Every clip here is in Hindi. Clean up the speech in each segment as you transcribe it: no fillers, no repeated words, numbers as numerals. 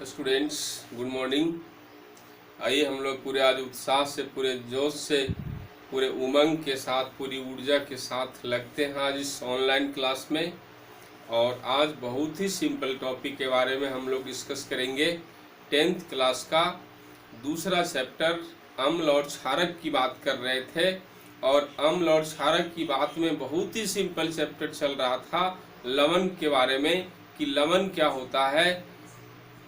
Students, good morning. आइए हम लोग पूरे आज उत्साह से, पूरे जोश से, पूरे उमंग के साथ, पूरी ऊर्जा के साथ लगते हैं आज इस ऑनलाइन क्लास में। और आज बहुत ही सिंपल टॉपिक के बारे में हम लोग डिस्कस करेंगे। 10th क्लास का दूसरा चैप्टर अम्ल और क्षारक की बात कर रहे थे। और अम्ल और क्षारक की बात में बहुत ही सिंपल चैप्टर चल रहा था लवण के बारे में कि लवण क्या होता है।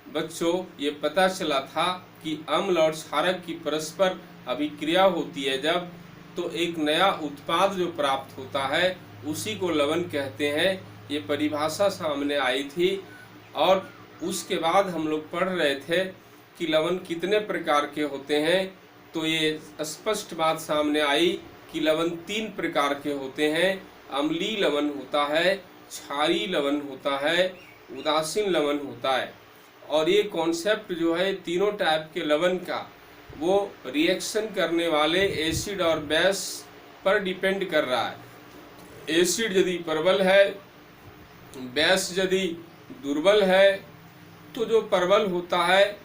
बच्चों, ये पता चला था कि अम्ल और क्षारक की परस्पर अभिक्रिया होती है जब, तो एक नया उत्पाद जो प्राप्त होता है उसी को लवण कहते हैं। ये परिभाषा सामने आई थी। और उसके बाद हम लोग पढ़ रहे थे कि लवण कितने प्रकार के होते हैं। तो ये स्पष्ट बात सामने आई कि लवण 3 प्रकार के होते हैं। अम्लीय लवण होता है, क्षारीय लवण होता है, उदासीन लवण होता है। और ये कॉन्सेप्ट जो है तीनों टाइप के लवण का, वो रिएक्शन करने वाले एसिड और बेस पर डिपेंड कर रहा है। एसिड यदि प्रबल है, बेस यदि दुर्बल है, तो जो प्रबल होता है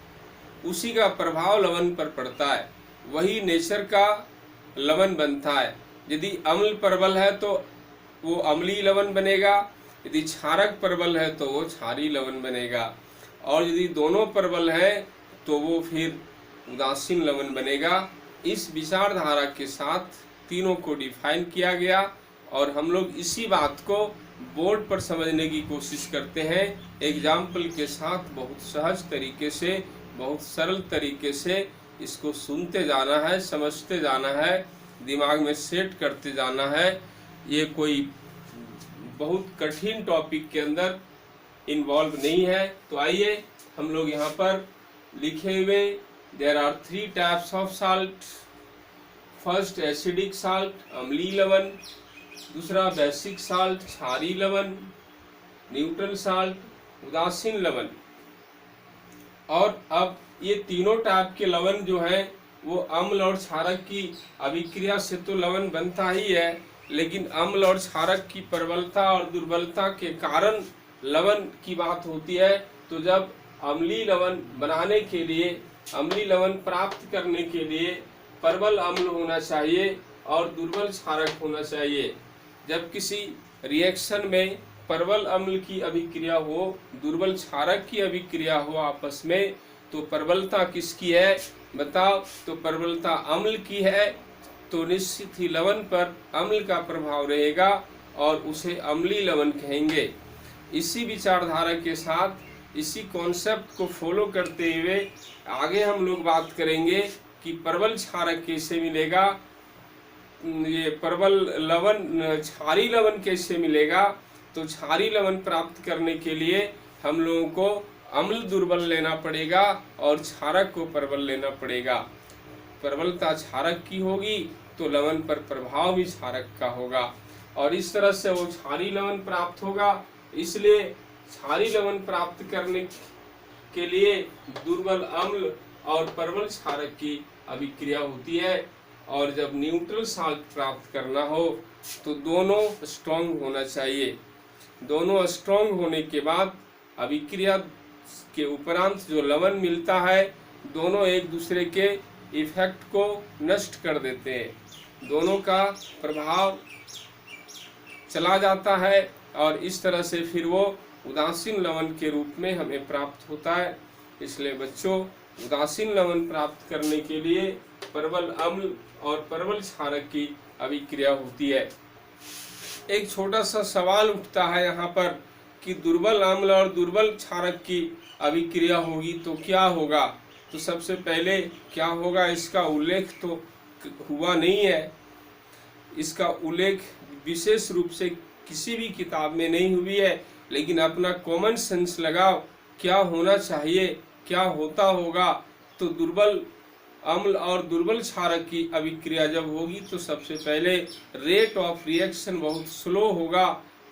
उसी का प्रभाव लवण पर पड़ता है, वही नेचर का लवण बनता है। यदि अम्ल प्रबल है तो वो अम्लीय लवण बनेगा, यदि क्षारक प्रबल है तो वो क्षारीय लवण बनेगा, और यदि दोनों प्रबल है तो वो फिर उदासीन लवण बनेगा। इस विचारधारा के साथ तीनों को डिफाइन किया गया और हम लोग इसी बात को बोर्ड पर समझने की कोशिश करते हैं एग्जाम्पल के साथ। बहुत सहज तरीके से, बहुत सरल तरीके से इसको सुनते जाना है, समझते जाना है, दिमाग में सेट करते जाना है। ये कोई बहुत कठिन टॉपिक के अंदर इन्वॉल्व नहीं है। तो आइए हम लोग यहाँ पर लिखे हुए there are 3 types of salt. First acidic salt अम्लीय लवण, दूसरा बेसिक साल्ट क्षारीय लवण, न्यूट्रल साल्ट उदासीन लवण। और अब ये तीनों टाइप के लवण जो है वो अम्ल और क्षारक की अभिक्रिया से तो लवण बनता ही है, लेकिन अम्ल और क्षारक की प्रबलता और दुर्बलता के कारण लवण की बात होती है। तो जब अम्लीय लवण बनाने के लिए, अम्लीय लवण प्राप्त करने के लिए प्रबल अम्ल होना चाहिए और दुर्बल क्षारक होना चाहिए। जब किसी रिएक्शन में प्रबल अम्ल की अभिक्रिया हो, दुर्बल क्षारक की अभिक्रिया हो आपस में, तो प्रबलता किसकी है बताओ? तो प्रबलता अम्ल की है, तो निश्चित ही लवण पर अम्ल का प्रभाव रहेगा और उसे अम्लीय लवण कहेंगे। इसी विचारधारा के साथ, इसी कॉन्सेप्ट को फॉलो करते हुए आगे हम लोग बात करेंगे कि प्रबल क्षारक कैसे मिलेगा, ये प्रबल लवण क्षारीय लवण कैसे मिलेगा। तो क्षारीय लवण प्राप्त करने के लिए हम लोगों को अम्ल दुर्बल लेना पड़ेगा और क्षारक को प्रबल लेना पड़ेगा। प्रबलता क्षारक की होगी तो लवण पर प्रभाव भी क्षारक का होगा, और इस तरह से वो क्षारीय लवण प्राप्त होगा। इसलिए क्षारीय लवण प्राप्त करने के लिए दुर्बल अम्ल और प्रबल क्षारक की अभिक्रिया होती है। और जब न्यूट्रल साल्ट प्राप्त करना हो तो दोनों स्ट्रॉन्ग होना चाहिए। दोनों स्ट्रॉन्ग होने के बाद अभिक्रिया के उपरांत जो लवण मिलता है, दोनों एक दूसरे के इफेक्ट को नष्ट कर देते हैं, दोनों का प्रभाव चला जाता है, और इस तरह से फिर वो उदासीन लवण के रूप में हमें प्राप्त होता है। इसलिए बच्चों, उदासीन लवण प्राप्त करने के लिए प्रबल अम्ल और प्रबल क्षारक की अभिक्रिया होती है। एक छोटा सा सवाल उठता है यहाँ पर कि दुर्बल अम्ल और दुर्बल क्षारक की अभिक्रिया होगी तो क्या होगा। तो सबसे पहले क्या होगा, इसका उल्लेख तो हुआ नहीं है। इसका उल्लेख विशेष रूप से किसी भी किताब में नहीं हुई है, लेकिन अपना कॉमन सेंस लगाओ, क्या होना चाहिए, क्या होता होगा। तो दुर्बल अम्ल और दुर्बल क्षारक की अभिक्रिया जब होगी तो सबसे पहले रेट ऑफ रिएक्शन बहुत स्लो होगा,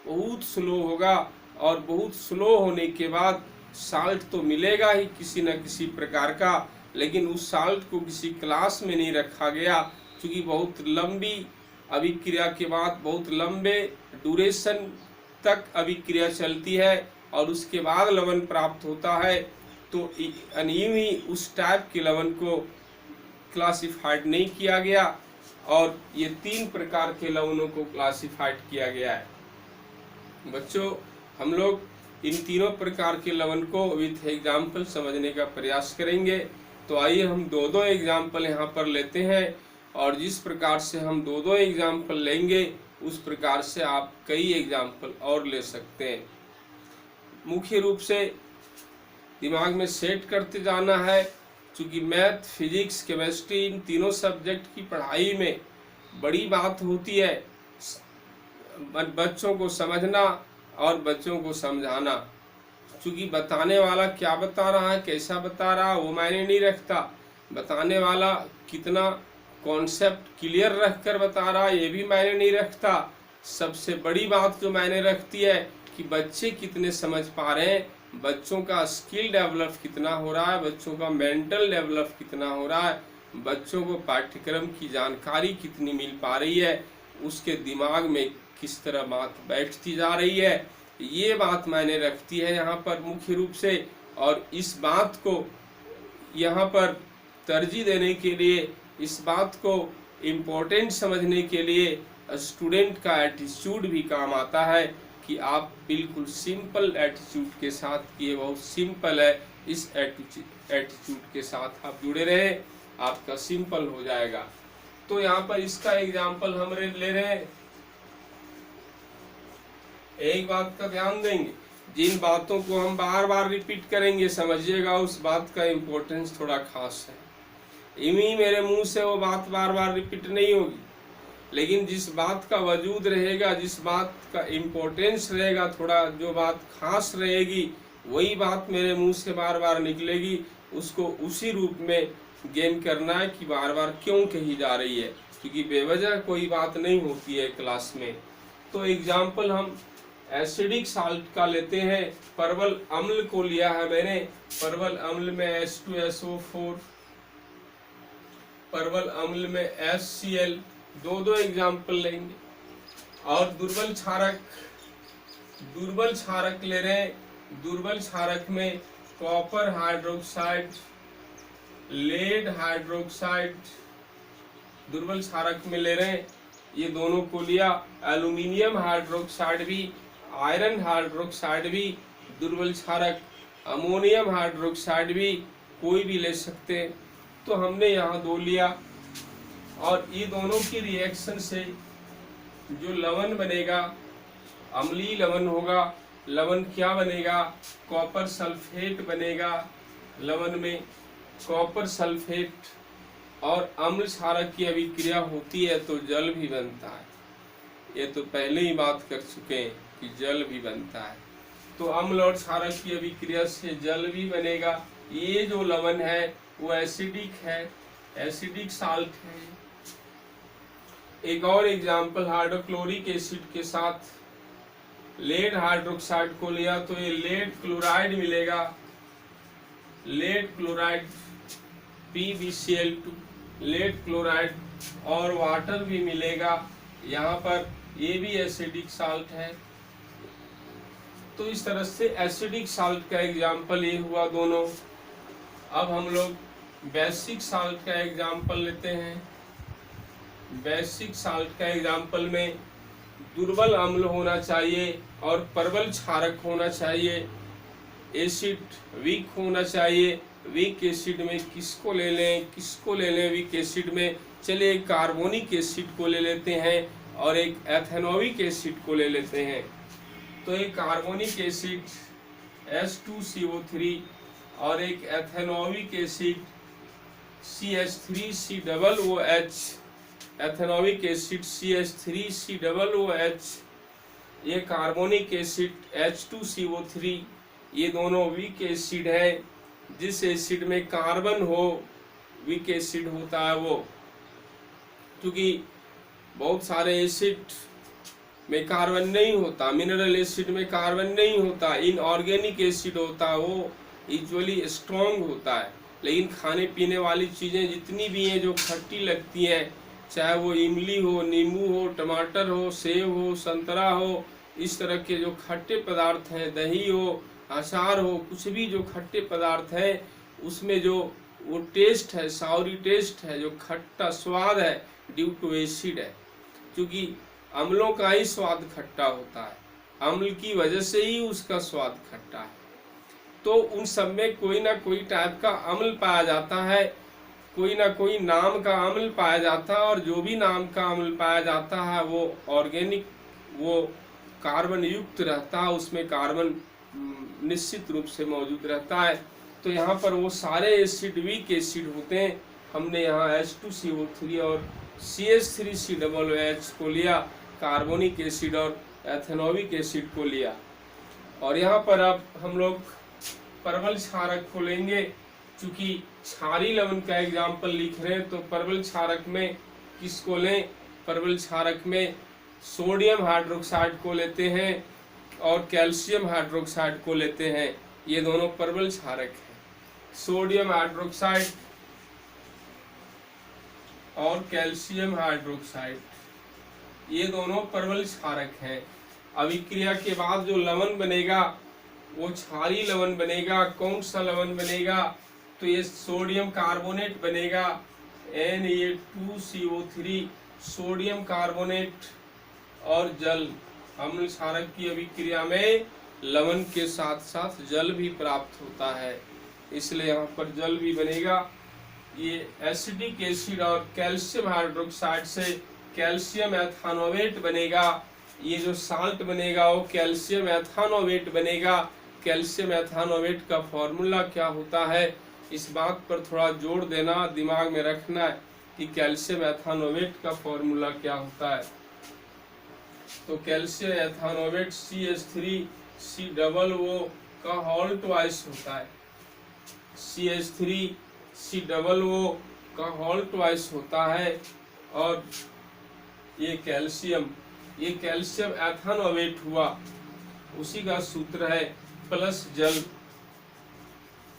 बहुत स्लो होगा। और बहुत स्लो होने के बाद साल्ट तो मिलेगा ही किसी न किसी प्रकार का, लेकिन उस साल्ट को किसी क्लास में नहीं रखा गया, क्योंकि बहुत लंबी अभिक्रिया के बाद, बहुत लंबे ड्यूरेशन तक अभिक्रिया चलती है और उसके बाद लवण प्राप्त होता है। तो यूं ही उस टाइप के लवण को क्लासिफाइड नहीं किया गया, और ये 3 प्रकार के लवणों को क्लासिफाइड किया गया है। बच्चों, हम लोग इन तीनों प्रकार के लवण को विथ एग्जाम्पल समझने का प्रयास करेंगे। तो आइए हम 2-2 एग्जाम्पल यहाँ पर लेते हैं, और जिस प्रकार से हम 2-2 एग्जाम्पल लेंगे उस प्रकार से आप कई एग्जाम्पल और ले सकते हैं। मुख्य रूप से दिमाग में सेट करते जाना है, क्योंकि मैथ, फिजिक्स, केमिस्ट्री इन तीनों सब्जेक्ट की पढ़ाई में बड़ी बात होती है बच्चों को समझना और बच्चों को समझाना। क्योंकि बताने वाला क्या बता रहा है, कैसा बता रहा है, वो मायने नहीं रखता। बताने वाला कितना कॉन्सेप्ट क्लियर रख कर बता रहा है, ये भी मायने नहीं रखता। सबसे बड़ी बात जो मायने रखती है कि बच्चे कितने समझ पा रहे हैं, बच्चों का स्किल डेवलप कितना हो रहा है, बच्चों का मेंटल डेवलप कितना हो रहा है, बच्चों को पाठ्यक्रम की जानकारी कितनी मिल पा रही है, उसके दिमाग में किस तरह बात बैठती जा रही है, ये बात मायने रखती है यहाँ पर मुख्य रूप से। और इस बात को यहाँ पर तरजीह देने के लिए, इस बात को इम्पोर्टेंट समझने के लिए स्टूडेंट का एटीट्यूड भी काम आता है कि आप बिल्कुल सिंपल एटीट्यूड के साथ, ये बहुत सिंपल है, इस एटीट्यूड के साथ आप जुड़े रहे, आपका सिंपल हो जाएगा। तो यहाँ पर इसका एग्जाम्पल हम ले रहे हैं। एक बात का ध्यान देंगे, जिन बातों को हम बार बार रिपीट करेंगे समझिएगा उस बात का इम्पोर्टेंस थोड़ा खास है। इमी मेरे मुंह से वो बात बार बार रिपीट नहीं होगी, लेकिन जिस बात का वजूद रहेगा, जिस बात का इम्पोर्टेंस रहेगा, थोड़ा जो बात खास रहेगी, वही बात मेरे मुंह से बार बार निकलेगी। उसको उसी रूप में गेन करना है कि बार बार क्यों कही जा रही है, क्योंकि बेवजह कोई बात नहीं होती है क्लास में। तो एग्जाम्पल हम एसिडिक साल्ट का लेते हैं। परवल अम्ल को लिया है मैंने। परवल अम्ल में H2SO4, परवल अम्ल में HCl, 2-2 एग्जाम्पल लेंगे। और दुर्बल क्षारक ले रहे हैं। दुर्बल क्षारक में कॉपर हाइड्रोक्साइड, लेड हाइड्रोक्साइड दुर्बल क्षारक में ले रहे हैं, ये दोनों को लिया। एल्यूमिनियम हाइड्रोक्साइड भी, आयरन हाइड्रोक्साइड भी दुर्बल क्षारक, अमोनियम हाइड्रोक्साइड भी कोई भी ले सकते हैं। तो हमने यहाँ 2 लिया, और ये दोनों की रिएक्शन से जो लवण बनेगा, अम्लीय लवण होगा। लवण क्या बनेगा? कॉपर सल्फेट बनेगा। लवण में कॉपर सल्फेट और अम्ल क्षारक की अभिक्रिया होती है तो जल भी बनता है। ये तो पहले ही बात कर चुके हैं कि जल भी बनता है। तो अम्ल और क्षारक की अभिक्रिया से जल भी बनेगा। ये जो लवण है वो एसिडिक है, एसिडिक साल्ट है। एक और एग्जाम्पल, हाइड्रोक्लोरिक एसिड के साथ लेड हाइड्रोक्साइड को लिया तो ये लेड क्लोराइड मिलेगा। Lead chloride PbCl2, lead chloride, और वाटर भी मिलेगा यहाँ पर। ये भी एसिडिक साल्ट है। तो इस तरह से एसिडिक साल्ट का एग्जाम्पल ये हुआ दोनों। अब हम लोग बेसिक साल्ट का एग्जाम्पल लेते हैं। बेसिक साल्ट का एग्जाम्पल में दुर्बल अम्ल होना चाहिए और प्रबल क्षारक होना चाहिए। एसिड वीक होना चाहिए। वीक एसिड में किसको ले लें वीक एसिड में? चलिए एक कार्बोनिक एसिड को ले लेते हैं और एक एथेनोइक एसिड को ले लेते हैं। तो एक कार्बोनिक एसिड H2CO3 और एक ethanoic acid CH3COOH, ethanoic acid CH3COOH, ये कार्बोनिक एसिड H2CO3, ये दोनों वीक एसिड है। जिस एसिड में कार्बन हो वीक एसिड होता है वो, क्योंकि बहुत सारे एसिड में कार्बन नहीं होता। मिनरल एसिड में कार्बन नहीं होता, इनऑर्गेनिक एसिड होता है, वो यूजुअली स्ट्रॉन्ग होता है। लेकिन खाने पीने वाली चीज़ें जितनी भी हैं जो खट्टी लगती हैं, चाहे वो इमली हो, नींबू हो, टमाटर हो, सेब हो, संतरा हो, इस तरह के जो खट्टे पदार्थ हैं, दही हो, आचार हो, कुछ भी जो खट्टे पदार्थ है उसमें जो वो टेस्ट है, साउरी टेस्ट है, जो खट्टा स्वाद है, ड्यू टू एसिड है। क्योंकि अम्लों का ही स्वाद खट्टा होता है, अम्ल की वजह से ही उसका स्वाद खट्टा है। तो उन सब में कोई ना कोई टाइप का अम्ल पाया जाता है, कोई ना कोई नाम का अम्ल पाया जाता है, और जो भी नाम का अम्ल पाया जाता है वो ऑर्गेनिक, वो कार्बन युक्त रहता है, उसमें कार्बन निश्चित रूप से मौजूद रहता है। तो यहाँ पर वो सारे एसिड वीक एसिड होते हैं। हमने यहाँ H2CO3 और CH3COOH को लिया, कार्बोनिक एसिड और एथेनोइक एसिड को लिया। और यहाँ पर अब हम लोग परवल क्षारक को लेंगे। चूंकि क्षारीय लवण का एग्जाम्पल लिख रहे हैं तो परवल क्षारक में किसको लें? परवल क्षारक में सोडियम हाइड्रोक्साइड को लेते हैं और कैल्शियम हाइड्रोक्साइड को लेते हैं। ये दोनों परवल क्षारक हैं, सोडियम हाइड्रोक्साइड और कैल्शियम हाइड्रोक्साइड, ये दोनों परवल क्षारक हैं। अभिक्रिया के बाद जो लवण बनेगा वो क्षारीय लवण बनेगा। कौन सा लवण बनेगा? तो ये सोडियम कार्बोनेट बनेगा, Na2CO3, सोडियम कार्बोनेट और जल। अम्ल क्षारक की अभिक्रिया में लवण के साथ साथ जल भी प्राप्त होता है, इसलिए यहाँ पर जल भी बनेगा। ये एसिडिक एसिड और कैल्शियम हाइड्रोक्साइड से कैल्शियम एथानोवेट बनेगा। ये जो साल्ट बनेगा वो कैल्शियम एथानोवेट बनेगा। कैल्शियम एथानोवेट का फॉर्मूला क्या होता है, इस बात पर थोड़ा जोर देना, दिमाग में रखना है कि कैल्शियम एथानोवेट का फॉर्मूला क्या होता है। तो कैल्शियम एथानोवेट CH3COO का होल ट्वाइस होता है। CH3COO का होल ट्वाइस होता है। और ये कैल्शियम एथानोवेट हुआ, उसी का सूत्र है प्लस जल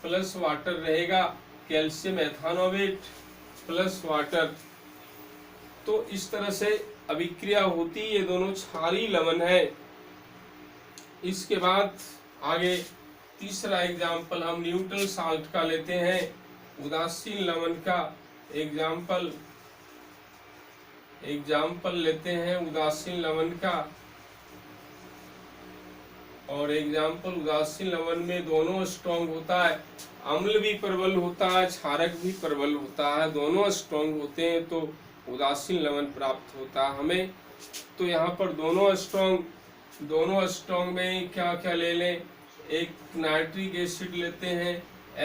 प्लस वाटर रहेगा। Calcium ethanoate plus water. तो इस तरह से अभिक्रिया होती, ये दोनों क्षारीय लवण है। इसके बाद आगे तीसरा एग्जाम्पल हम न्यूट्रल साल्ट का लेते हैं, उदासीन लवण का एग्जाम्पल लेते हैं उदासीन लवण का। और एग्जाम्पल उदासीन लवण में दोनों स्ट्रॉन्ग होता है, अम्ल भी प्रबल होता है, क्षारक भी प्रबल होता है, दोनों स्ट्रॉन्ग होते हैं तो उदासीन लवण प्राप्त होता है हमें। तो यहाँ पर दोनों स्ट्रॉन्ग में क्या क्या ले लें? एक नाइट्रिक एसिड लेते हैं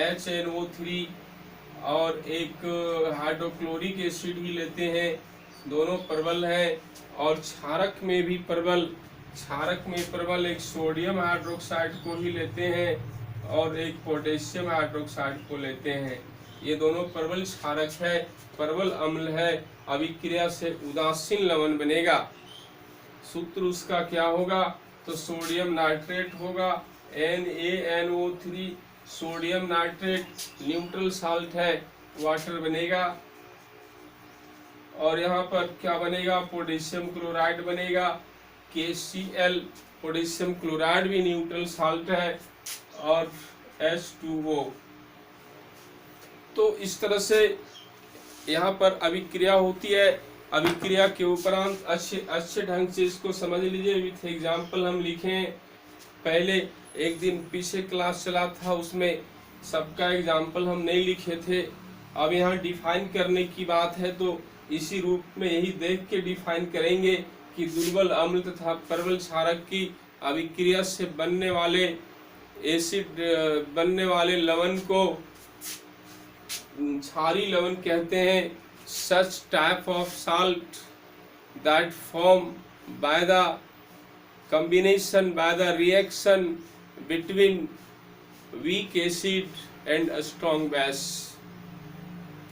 HNO3 और एक हाइड्रोक्लोरिक एसिड ही लेते हैं, दोनों प्रबल हैं। और क्षारक में प्रबल एक सोडियम हाइड्रोक्साइड को ही लेते हैं और एक पोटेशियम हाइड्रोक्साइड को लेते हैं। ये दोनों प्रबल क्षारक है, प्रबल अम्ल है। अभिक्रिया से उदासीन लवण बनेगा। सूत्र उसका क्या होगा? तो सोडियम नाइट्रेट होगा, NaNO3, sodium nitrate neutral salt है, वाटर बनेगा। और यहाँ पर क्या बनेगा? पोटेशियम क्लोराइड बनेगा, KCl, पोटेशियम क्लोराइड भी न्यूट्रल साल्ट है, और H2O। तो इस तरह से यहाँ पर अभिक्रिया होती है। अभिक्रिया के उपरांत अच्छे ढंग से इसको समझ लीजिए। विथ एग्जाम्पल हम लिखें। पहले एक दिन पीछे क्लास चला था, उसमें सबका एग्जाम्पल हम नहीं लिखे थे। अब यहाँ डिफाइन करने की बात है तो इसी रूप में यही देख के डिफाइन करेंगे कि दुर्बल अम्ल तथा प्रबल क्षारक की अभिक्रिया से बनने वाले लवण को क्षारीय लवण कहते हैं। Such type of salt that form by the reaction between weak acid and a strong base।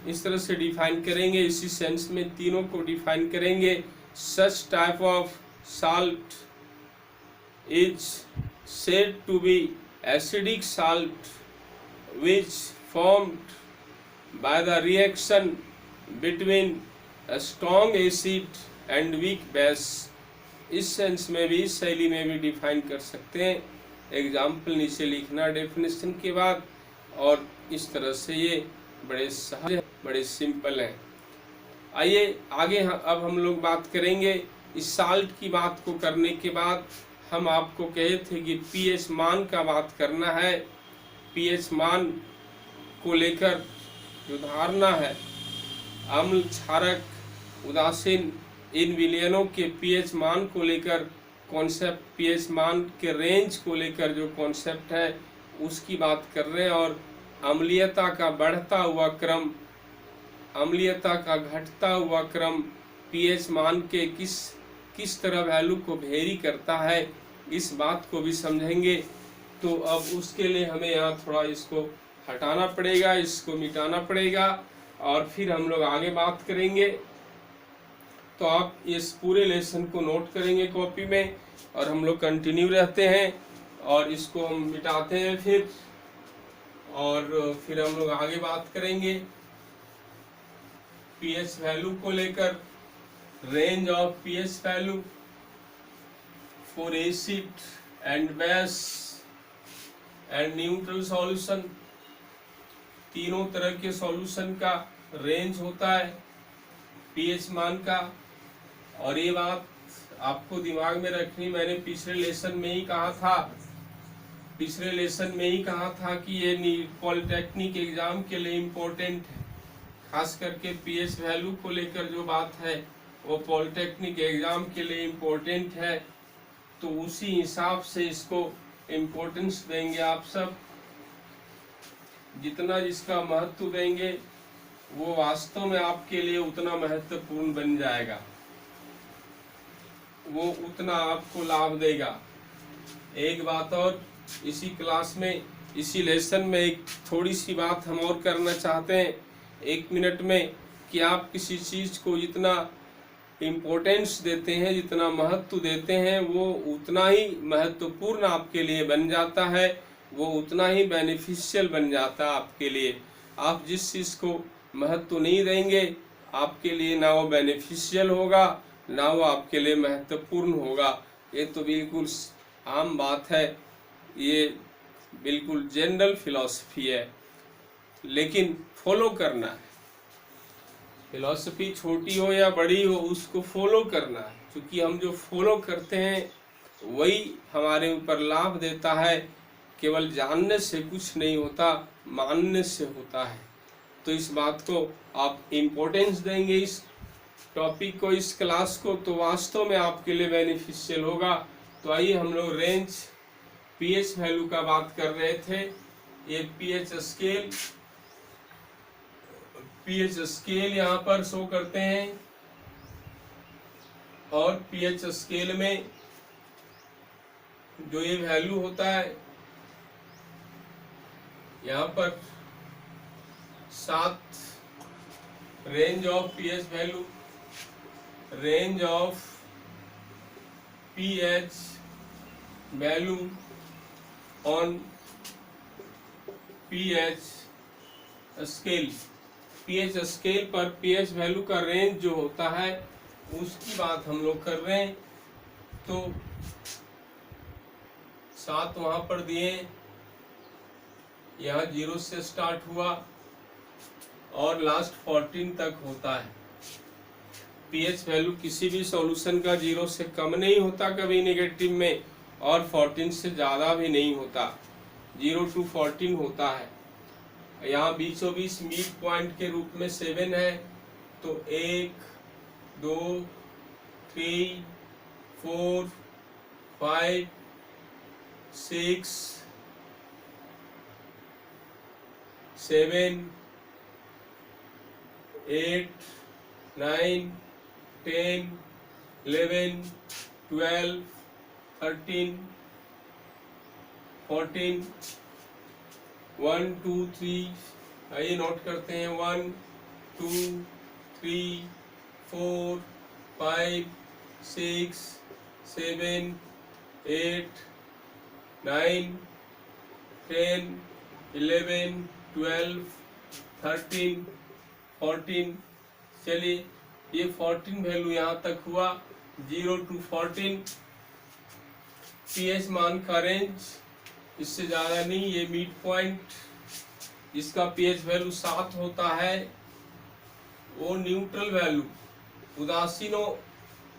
इस तरह से डिफाइन करेंगे, इसी सेंस में तीनों को डिफाइन करेंगे। Such type of salt is said to be acidic salt which formed by the reaction between a strong acid and weak base। इस सेंस में भी, इस शैली में भी डिफाइन कर सकते हैं। एग्जाम्पल नीचे लिखना डेफिनेशन के बाद, और इस तरह से ये बड़े सहज, बड़े सिंपल हैं। आइए आगे अब हम लोग बात करेंगे। इस साल्ट की बात को करने के बाद हम आपको कहे थे कि पीएच मान का बात करना है। पीएच मान को लेकर जो धारणा है, अम्ल, क्षारक, उदासीन, इन विलयनों के पीएच मान को लेकर कॉन्सेप्ट, पीएच मान के रेंज को लेकर जो कॉन्सेप्ट है उसकी बात कर रहे हैं। और अम्लीयता का बढ़ता हुआ क्रम, अम्लीयता का घटता हुआ क्रम पीएच मान के किस तरह वैल्यू को वेरी करता है, इस बात को भी समझेंगे। तो अब उसके लिए हमें यहाँ थोड़ा इसको हटाना पड़ेगा, इसको मिटाना पड़ेगा, और फिर हम लोग आगे बात करेंगे। तो आप इस पूरे लेसन को नोट करेंगे कॉपी में, और हम लोग कंटिन्यू रहते हैं और इसको हम मिटाते हैं फिर, और फिर हम लोग आगे बात करेंगे पीएच वैल्यू को लेकर। Range of pH value for acid and base and neutral solution, तीनों तरह के सॉल्यूशन का रेंज होता है पीएच मान का। और ये बात आपको दिमाग में रखनी, मैंने पिछले लेसन में ही कहा था, कि ये पॉलिटेक्निक एग्जाम के लिए इम्पोर्टेंट है। खास करके पीएच वैल्यू को लेकर जो बात है वो पॉलिटेक्निक एग्जाम के लिए इम्पोर्टेंट है। तो उसी हिसाब से इसको इम्पोर्टेंस देंगे आप सब। जितना जिसका महत्व देंगे वो वास्तव में आपके लिए उतना महत्वपूर्ण बन जाएगा, वो उतना आपको लाभ देगा। एक बात और, इसी क्लास में, इसी लेसन में एक थोड़ी सी बात हम और करना चाहते हैं 1 मिनट में, कि आप किसी चीज़ को जितना इम्पोर्टेंस देते हैं, जितना महत्व देते हैं, वो उतना ही महत्वपूर्ण आपके लिए बन जाता है, वो उतना ही बेनिफिशियल बन जाता है आपके लिए। आप जिस चीज़ को महत्व नहीं देंगे, आपके लिए ना वो बेनिफिशियल होगा, ना वो आपके लिए महत्वपूर्ण होगा। ये तो बिल्कुल आम बात है, ये बिल्कुल जनरल फिलॉसफी है, लेकिन फॉलो करना है। फिलॉसफी छोटी हो या बड़ी हो, उसको फॉलो करना है, क्योंकि हम जो फॉलो करते हैं वही हमारे ऊपर लाभ देता है। केवल जानने से कुछ नहीं होता, मानने से होता है। तो इस बात को आप इम्पोर्टेंस देंगे, इस टॉपिक को, इस क्लास को, तो वास्तव में आपके लिए बेनिफिशियल होगा। तो आइए हम लोग रेंज पीएच वैल्यू का बात कर रहे थे। ये पीएच स्केल यहाँ पर शो करते हैं, और पीएच स्केल में जो ये वैल्यू होता है, यहाँ पर 7 range of pH value, range of pH value on pH scale. PH scale पर पीएच वैल्यू का रेंज जो होता है उसकी बात हम लोग कर रहे हैं। तो 7 वहां पर दिए, यहाँ 0 से स्टार्ट हुआ और लास्ट 14 तक होता है। पीएच वैल्यू किसी भी सॉल्यूशन का 0 से कम नहीं होता कभी नेगेटिव में, और 14 से ज़्यादा भी नहीं होता, 0 to 14 होता है। यहाँ बीचों बीच मिड पॉइंट के रूप में 7 है, तो 1 2 3 4 5 6 7 8 9 10 11 12 13 14 1 2 3, आइए नोट करते हैं, 1 2 3 4 5 6 7 8 9 10 11 12 13 14। चलिए, ये 14 वैल्यू यहाँ तक हुआ, 0 to 14 पीएच मान का रेंज इससे ज़्यादा नहीं, ये मिड पॉइंट। इसका पीएच वैल्यू 7 होता है। वो न्यूट्रल वैल्यू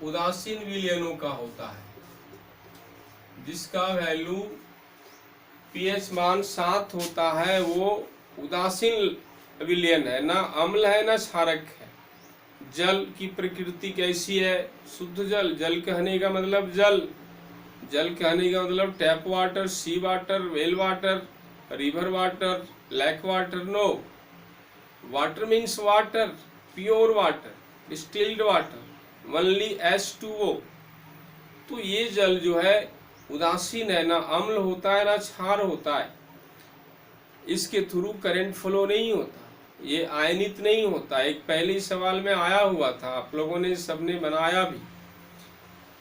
उदासीन विलयनों का होता है, जिसका वैल्यू पीएच मान 7 होता है, वो उदासीन विलयन है, ना अम्ल है ना क्षारक है। जल की प्रकृति कैसी है? शुद्ध जल। जल कहने का मतलब जल कहने का मतलब tap water, sea water, well water, river water, lake water. No, water means water, pure water, distilled water, only H2O। तो ये जल जो है उदासीन है, ना अम्ल होता है ना क्षार होता है। इसके थ्रू करंट फ्लो नहीं होता, ये आयनित नहीं होता। एक पहले ही सवाल में आया हुआ था, आप लोगों ने सबने बनाया भी,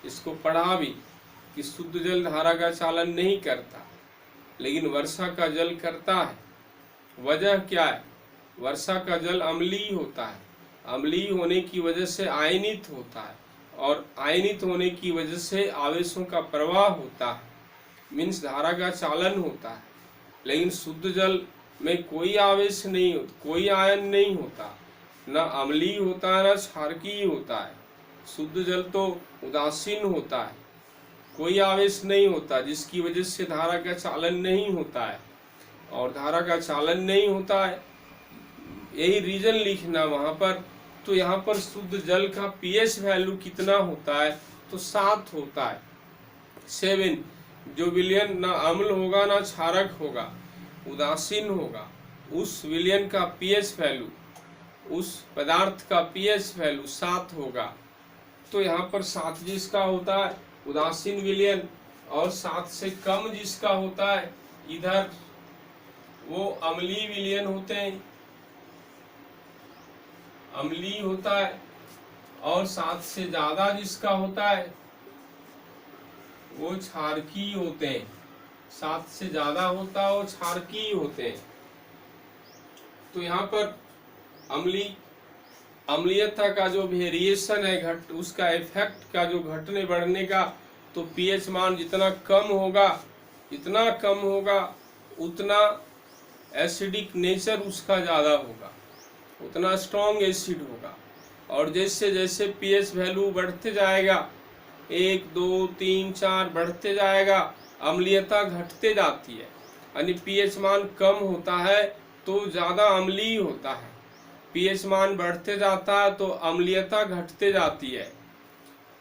इसको पढ़ा भी, कि शुद्ध जल धारा का चालन नहीं करता, लेकिन वर्षा का जल करता है। वजह क्या है? वर्षा का जल अम्लीय होता है, अम्लीय होने की वजह से आयनित होता है, और आयनित होने की वजह से आवेशों का प्रवाह होता है, मीन्स धारा का चालन होता है। लेकिन शुद्ध जल में कोई आवेश नहीं होता, कोई आयन नहीं होता, न अम्लीय होता है न क्षारकीय होता है। शुद्ध जल तो उदासीन होता है, कोई आवेश नहीं होता, जिसकी वजह से धारा का चालन नहीं होता है। और धारा का चालन नहीं होता है, यही रीजन लिखना वहाँ पर। तो यहाँ पर शुद्ध जल का पीएच वैल्यू कितना होता है? तो 7 होता है, 7। जो विलयन ना अम्ल होगा ना क्षारक होगा, उदासीन होगा, उस विलयन का पीएच वैल्यू, उस पदार्थ का पीएच वैल्यू 7 होगा। तो यहाँ पर 7 जिसका होता है उदासीन विलयन, और 7 से कम जिसका होता है इधर वो अम्लीय विलयन होते हैं, अम्लीय होता है। और 7 से ज्यादा जिसका होता है वो क्षारकीय होते हैं। 7 से ज्यादा होता है वो क्षारकीय होते हैं। तो यहाँ पर अम्लीयता का जो वेरिएशन है, उसका इफेक्ट का जो घटने बढ़ने का, तो पीएच मान जितना कम होगा उतना एसिडिक नेचर उसका ज्यादा होगा, उतना स्ट्रॉन्ग एसिड होगा। और जैसे जैसे पीएच वैल्यू बढ़ते जाएगा, 1, 2, 3, 4 बढ़ते जाएगा, अम्लीयता घटते जाती है। यानी पीएच मान कम होता है तो ज़्यादा अम्लीय होता है, पीएच मान बढ़ते जाता है तो अम्लीयता घटते जाती है।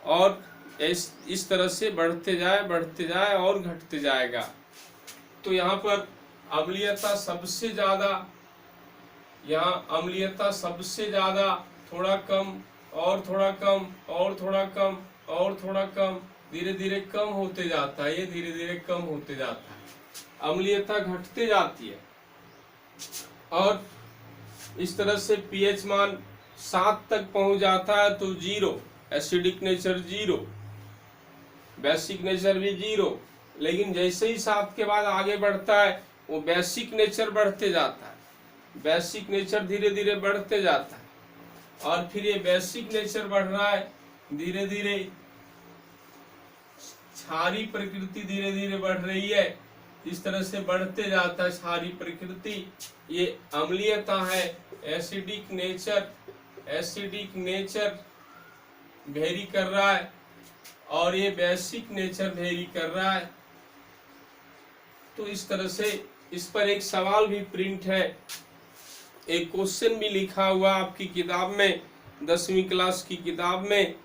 और इस तरह से बढ़ते जाए और घटते जाएगा। तो यहाँ पर अम्लीयता सबसे ज़्यादा, यहाँ अम्लीयता सबसे ज़्यादा, थोड़ा कम और थोड़ा कम और थोड़ा कम और थोड़ा कम, धीरे धीरे कम होते जाता है, ये धीरे धीरे कम होते जाता है, अम्लीयता घटते जाती है। और इस तरह से पीएच मान 7 तक पहुंच जाता है तो 0, एसिडिक नेचर 0, बेसिक नेचर भी 0। लेकिन जैसे ही 7 के बाद आगे बढ़ता है वो बेसिक नेचर बढ़ते जाता है, बेसिक नेचर धीरे धीरे बढ़ते जाता है। और फिर ये बेसिक नेचर बढ़ रहा है, धीरे धीरे क्षारीय प्रकृति धीरे धीरे बढ़ रही है। इस तरह से बढ़ते जाता है क्षारीय प्रकृति। ये अम्लीयता है, एसिडिक नेचर वेरी कर रहा है, और ये बेसिक नेचर वेरी कर रहा है। तो इस तरह से इस पर एक सवाल भी प्रिंट है, एक क्वेश्चन भी लिखा हुआ आपकी किताब में, 10वीं क्लास की किताब में,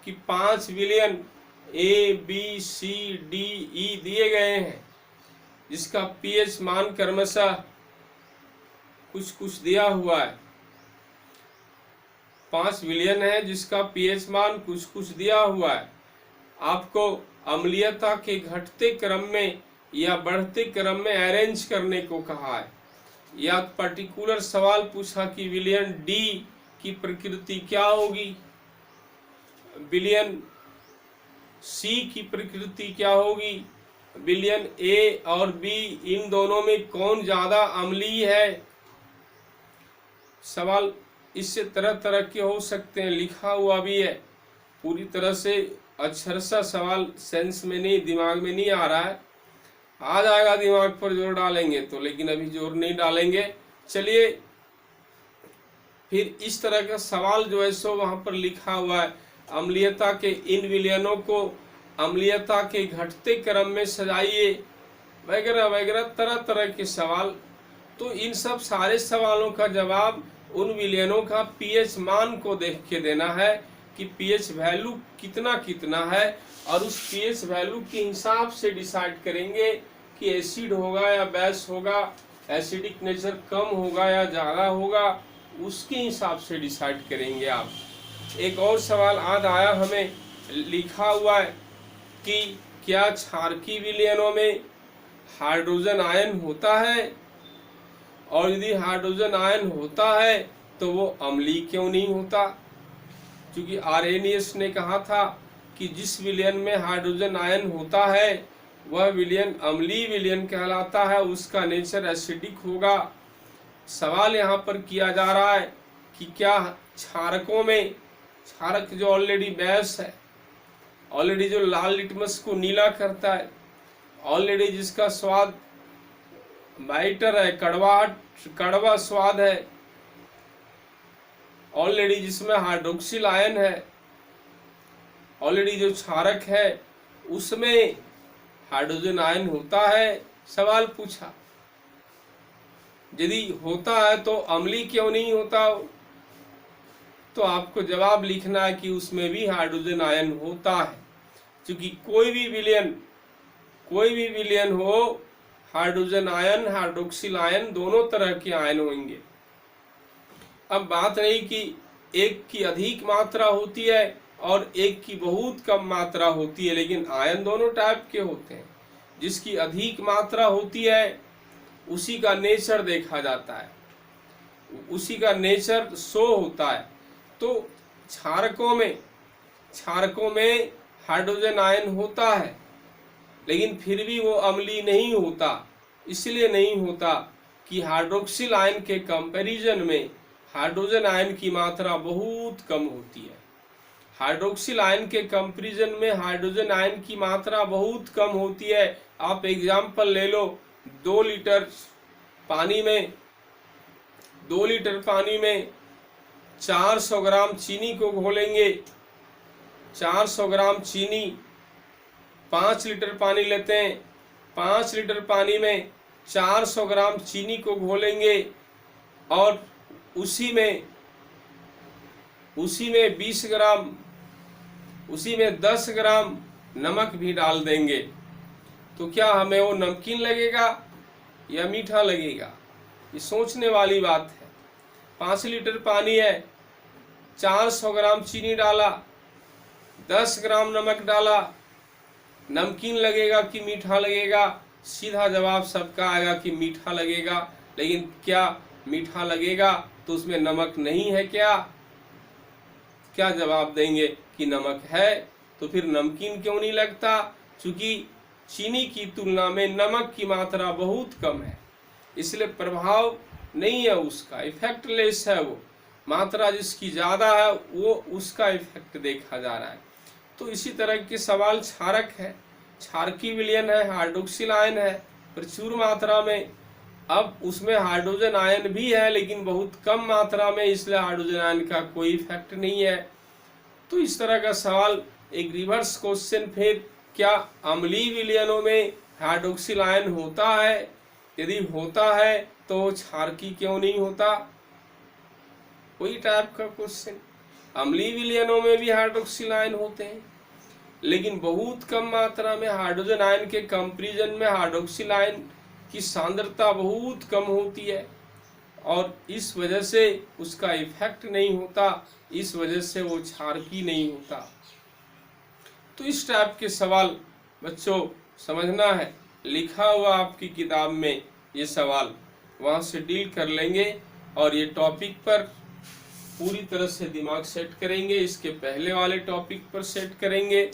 कि 5 विलयन ABCDE दिए गए हैं, जिसका पीएच मान क्रमशः कुछ दिया हुआ है। 5 विलयन है जिसका पीएच मान कुछ दिया हुआ है। आपको अम्लीयता के घटते क्रम में या बढ़ते क्रम में अरेंज करने को कहा है, या पर्टिकुलर सवाल पूछा कि विलयन डी की प्रकृति क्या होगी, विलयन सी की प्रकृति क्या होगी, विलयन ए और बी इन दोनों में कौन ज्यादा अम्लीय है। सवाल इससे तरह तरह के हो सकते हैं, लिखा हुआ भी है, पूरी तरह से अक्षरशः सवाल सेंस में नहीं, दिमाग में नहीं आ रहा है, आ जाएगा दिमाग पर जोर डालेंगे तो, लेकिन अभी जोर नहीं डालेंगे। चलिए, फिर इस तरह का सवाल जो है सो वहां पर लिखा हुआ है, अम्लीयता के इन विलयनों को अम्लीयता के घटते क्रम में सजाइए, वगैरह वगैरह तरह तरह के सवाल। तो इन सब सारे सवालों का जवाब उन विलयनों का पीएच मान को देख के देना है कि पीएच वैल्यू कितना कितना है, और उस पीएच वैल्यू के हिसाब से डिसाइड करेंगे कि एसिड होगा या बेस होगा, एसिडिक नेचर कम होगा या ज़्यादा होगा, उसके हिसाब से डिसाइड करेंगे आप। एक और सवाल आज आया हमें, लिखा हुआ है कि क्या क्षारकीय विलयनों में हाइड्रोजन आयन होता है, और यदि हाइड्रोजन आयन होता है तो वो अम्लीय क्यों नहीं होता? क्योंकि आर्हेनियस ने कहा था कि जिस विलयन में हाइड्रोजन आयन होता है वह विलयन अम्लीय विलयन कहलाता है, उसका नेचर एसिडिक होगा। सवाल यहाँ पर किया जा रहा है कि क्या क्षारकों में, क्षारक जो ऑलरेडी बेस है, ऑलरेडी जो लाल लिटमस को नीला करता है, ऑलरेडी जिसका स्वाद बाइटर है, कड़वा स्वाद है, ऑलरेडी जिसमें हाइड्रोक्सिल आयन है, ऑलरेडी जो क्षारक है उसमें हाइड्रोजन आयन होता है। सवाल पूछा, यदि होता है तो अम्लीय क्यों नहीं होता? तो आपको जवाब लिखना है कि उसमें भी हाइड्रोजन आयन होता है, क्योंकि कोई भी विलयन हो, हाइड्रोजन आयन, हाइड्रोक्सिल आयन, दोनों तरह के आयन होंगे। अब बात नहीं कि एक की अधिक मात्रा होती है और एक की बहुत कम मात्रा होती है, लेकिन आयन दोनों टाइप के होते हैं। जिसकी अधिक मात्रा होती है उसी का नेचर देखा जाता है, उसी का नेचर शो होता है। तो क्षारकों में हाइड्रोजन आयन होता है, लेकिन फिर भी वो अम्लीय नहीं होता। इसलिए नहीं होता कि हाइड्रोक्सिल आयन के कंपैरिजन में हाइड्रोजन आयन की मात्रा बहुत कम होती है। हाइड्रोक्सिल आयन के कंपैरिजन में हाइड्रोजन आयन की मात्रा बहुत कम होती है। आप एग्जाम्पल ले लो, 2 लीटर पानी में 400 ग्राम चीनी को घोलेंगे। 400 ग्राम चीनी, 5 लीटर पानी लेते हैं, 5 लीटर पानी में 400 ग्राम चीनी को घोलेंगे और उसी में 10 ग्राम नमक भी डाल देंगे। तो क्या हमें वो नमकीन लगेगा या मीठा लगेगा? ये सोचने वाली बात है। 5 लीटर पानी है, 400 ग्राम चीनी डाला, 10 ग्राम नमक डाला, नमकीन लगेगा कि मीठा लगेगा? सीधा जवाब सबका आएगा कि मीठा लगेगा। लेकिन क्या मीठा लगेगा तो उसमें नमक नहीं है क्या? क्या जवाब देंगे कि नमक है। तो फिर नमकीन क्यों नहीं लगता? क्योंकि चीनी की तुलना में नमक की मात्रा बहुत कम है, इसलिए प्रभाव नहीं है उसका, इफेक्टलेस है वो। मात्रा जिसकी ज्यादा है वो उसका इफेक्ट देखा जा रहा है। तो इसी तरह के सवाल क्षारक है, क्षारकीय विलयन है, हाइड्रोक्सिल आयन है प्रचुर मात्रा में। अब उसमें हाइड्रोजन आयन भी है लेकिन बहुत कम मात्रा में, इसलिए हाइड्रोजन आयन का कोई इफेक्ट नहीं है। तो इस तरह का सवाल एक रिवर्स क्वेश्चन, फिर क्या अम्लीय विलयनों में हाइड्रोक्सिल आयन होता है? यदि होता है तो क्षारकीय क्यों नहीं होता? वही टाइप का क्वेश्चन। अम्लीय विलयनों में भी हाइड्रोक्सिल आयन होते हैं लेकिन बहुत कम मात्रा में। हाइड्रोजन आयन के कंपैरिजन में हाइड्रोक्सिल आयन की सांद्रता बहुत कम होती है और इस वजह से उसका इफेक्ट नहीं होता, इस वजह से वो क्षारकीय नहीं होता। तो इस टाइप के सवाल बच्चों समझना है, लिखा हुआ आपकी किताब में ये सवाल, वहाँ से डील कर लेंगे और ये टॉपिक पर पूरी तरह से दिमाग सेट करेंगे। इसके पहले वाले टॉपिक पर सेट करेंगे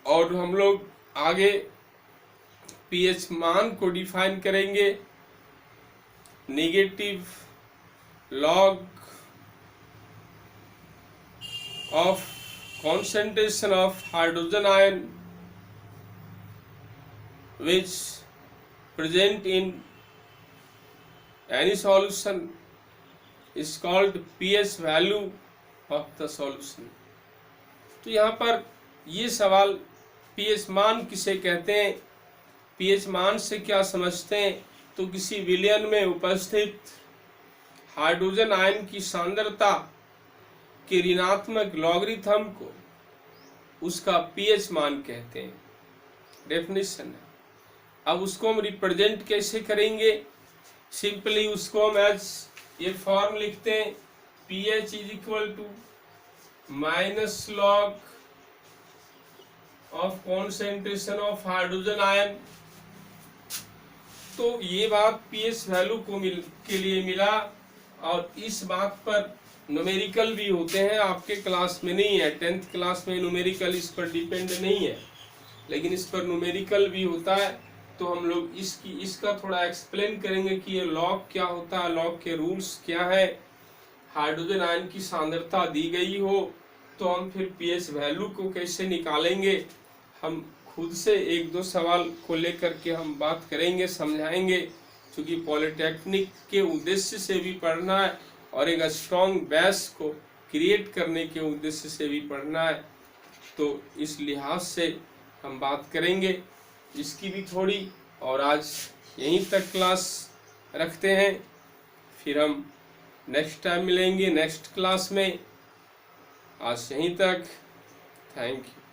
और हम लोग आगे पीएच मान को डिफाइन करेंगे, negative log of concentration of hydrogen ion which present in any solution is called pH value of the solution। तो यहाँ पर ये सवाल pH मान किसे कहते हैं, pH मान से क्या समझते हैं, तो किसी विलयन में उपस्थित हाइड्रोजन आयन की सांद्रता के ऋणात्मक लॉगरिथम को उसका pH मान कहते हैं। डेफिनेशन है। अब उसको हम रिप्रेजेंट कैसे करेंगे, सिंपली उसको हम एज ये फॉर्म लिखते हैं, pH is equal to minus log of concentration of hydrogen ion. तो ये बात pH वैल्यू के लिए मिला, और इस बात पर न्यूमेरिकल भी होते हैं, आपके क्लास में नहीं है, 10th क्लास में न्यूमेरिकल इस पर डिपेंड नहीं है, लेकिन इस पर न्यूमेरिकल भी होता है। तो हम लोग इसका थोड़ा एक्सप्लेन करेंगे कि ये लॉग क्या होता है, लॉग के रूल्स क्या है। हाइड्रोजन आयन की सांद्रता दी गई हो तो हम फिर pH वैल्यू को कैसे निकालेंगे, हम खुद से एक दो सवाल को लेकर के हम बात करेंगे, समझाएंगे, क्योंकि पॉलिटेक्निक के उद्देश्य से भी पढ़ना है और एक स्ट्रॉन्ग बेस को क्रिएट करने के उद्देश्य से भी पढ़ना है। तो इस लिहाज से हम बात करेंगे इसकी भी थोड़ी, और आज यहीं तक क्लास रखते हैं, फिर हम नेक्स्ट टाइम मिलेंगे नेक्स्ट क्लास में। आज यहीं तक, थैंक यू।